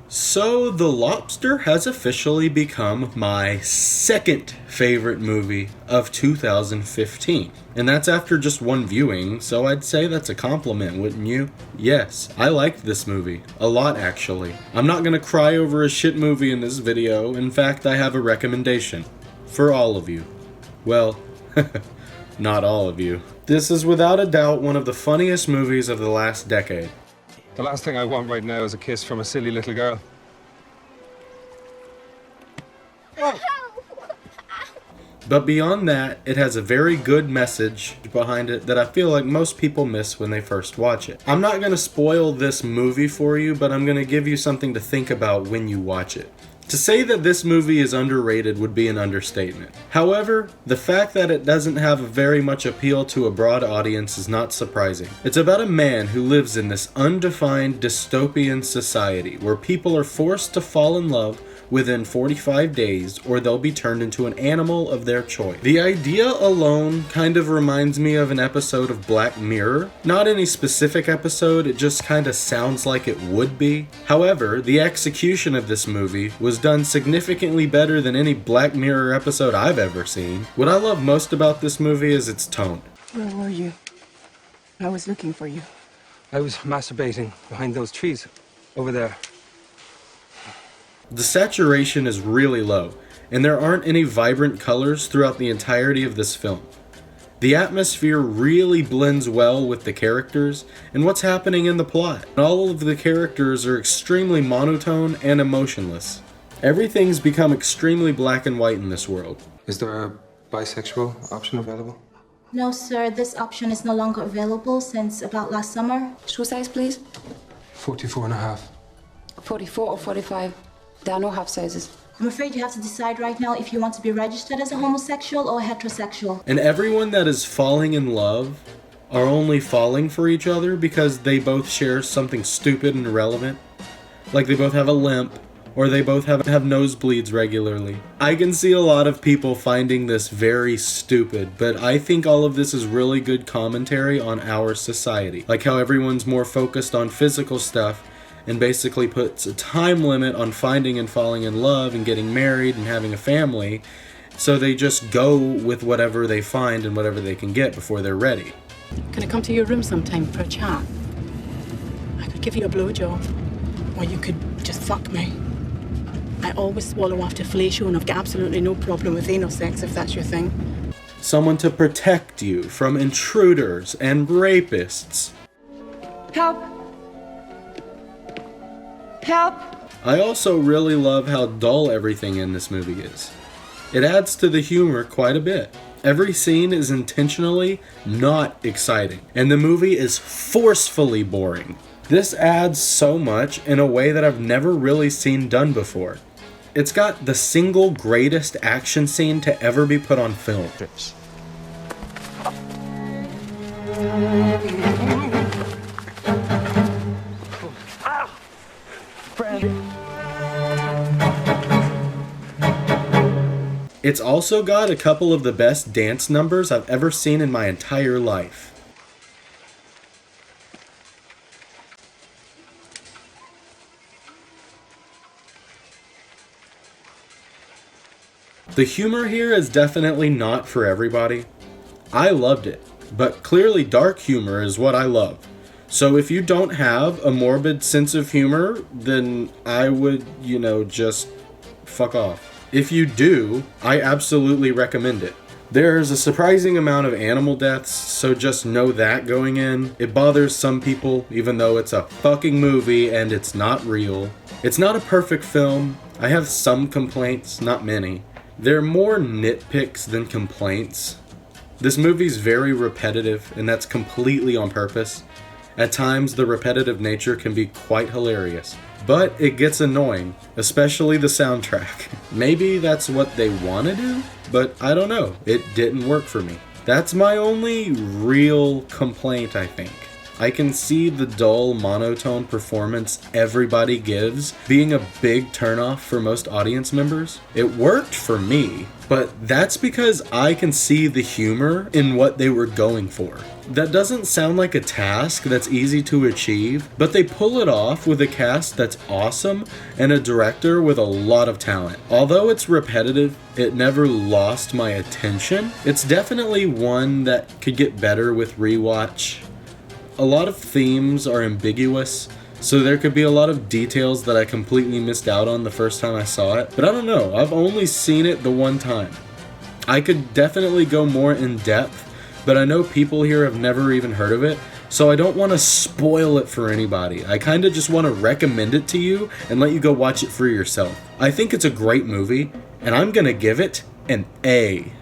So, The Lobster has officially become my second favorite movie of 2015. And that's after just one viewing, so I'd say that's a compliment, wouldn't you? Yes, I liked this movie. A lot, actually. I'm not gonna cry over a shit movie in this video. In fact, I have a recommendation. For all of you. Well, not all of you. This is without a doubt one of the funniest movies of the last decade. The last thing I want right now is a kiss from a silly little girl. But beyond that, it has a very good message behind it that I feel like most people miss when they first watch it. I'm not going to spoil this movie for you, but I'm going to give you something to think about when you watch it. To say that this movie is underrated would be an understatement. However, the fact that it doesn't have very much appeal to a broad audience is not surprising. It's about a man who lives in this undefined dystopian society where people are forced to fall in love within 45 days or they'll be turned into an animal of their choice. The idea alone kind of reminds me of an episode of Black Mirror. Not any specific episode, it just kind of sounds like it would be. However, the execution of this movie was done significantly better than any Black Mirror episode I've ever seen. What I love most about this movie is its tone. Where were you? I was looking for you. I was masturbating behind those trees over there. The saturation is really low, and there aren't any vibrant colors throughout the entirety of this film. The atmosphere really blends well with the characters and what's happening in the plot. All of the characters are extremely monotone and emotionless. Everything's become extremely black and white in this world. Is there a bisexual option available? No, sir, this option is no longer available since about last summer. Shoe size, please. 44 and a half. 44 or 45. There are no half sizes. I'm afraid you have to decide right now if you want to be registered as a homosexual or a heterosexual. And everyone that is falling in love are only falling for each other because they both share something stupid and irrelevant. Like they both have a limp, or they both have nosebleeds regularly. I can see a lot of people finding this very stupid, but I think all of this is really good commentary on our society. Like how everyone's more focused on physical stuff and basically puts a time limit on finding and falling in love and getting married and having a family, so they just go with whatever they find and whatever they can get before they're ready. Can I come to your room sometime for a chat? I could give you a blowjob, or you could just fuck me. I always swallow after fellatio, and I've got absolutely no problem with anal sex if that's your thing. Someone to protect you from intruders and rapists. Help! Help! I also really love how dull everything in this movie is. It adds to the humor quite a bit. Every scene is intentionally not exciting, and the movie is forcefully boring. This adds so much in a way that I've never really seen done before. It's got the single greatest action scene to ever be put on film. It's also got a couple of the best dance numbers I've ever seen in my entire life. The humor here is definitely not for everybody. I loved it, but clearly dark humor is what I love. So if you don't have a morbid sense of humor, then I would, just fuck off. If you do, I absolutely recommend it. There's a surprising amount of animal deaths, so just know that going in. It bothers some people, even though it's a fucking movie and it's not real. It's not a perfect film. I have some complaints, not many. They're more nitpicks than complaints. This movie's very repetitive, and that's completely on purpose. At times, the repetitive nature can be quite hilarious. But it gets annoying, especially the soundtrack. Maybe that's what they want to do, but I don't know. It didn't work for me. That's my only real complaint, I think. I can see the dull, monotone performance everybody gives being a big turnoff for most audience members. It worked for me, but that's because I can see the humor in what they were going for. That doesn't sound like a task that's easy to achieve, but they pull it off with a cast that's awesome and a director with a lot of talent. Although it's repetitive, it never lost my attention. It's definitely one that could get better with rewatch. A lot of themes are ambiguous, so there could be a lot of details that I completely missed out on the first time I saw it. But I don't know, I've only seen it the one time. I could definitely go more in depth, but I know people here have never even heard of it, so I don't want to spoil it for anybody. I kind of just want to recommend it to you and let you go watch it for yourself. I think it's a great movie, and I'm gonna give it an A.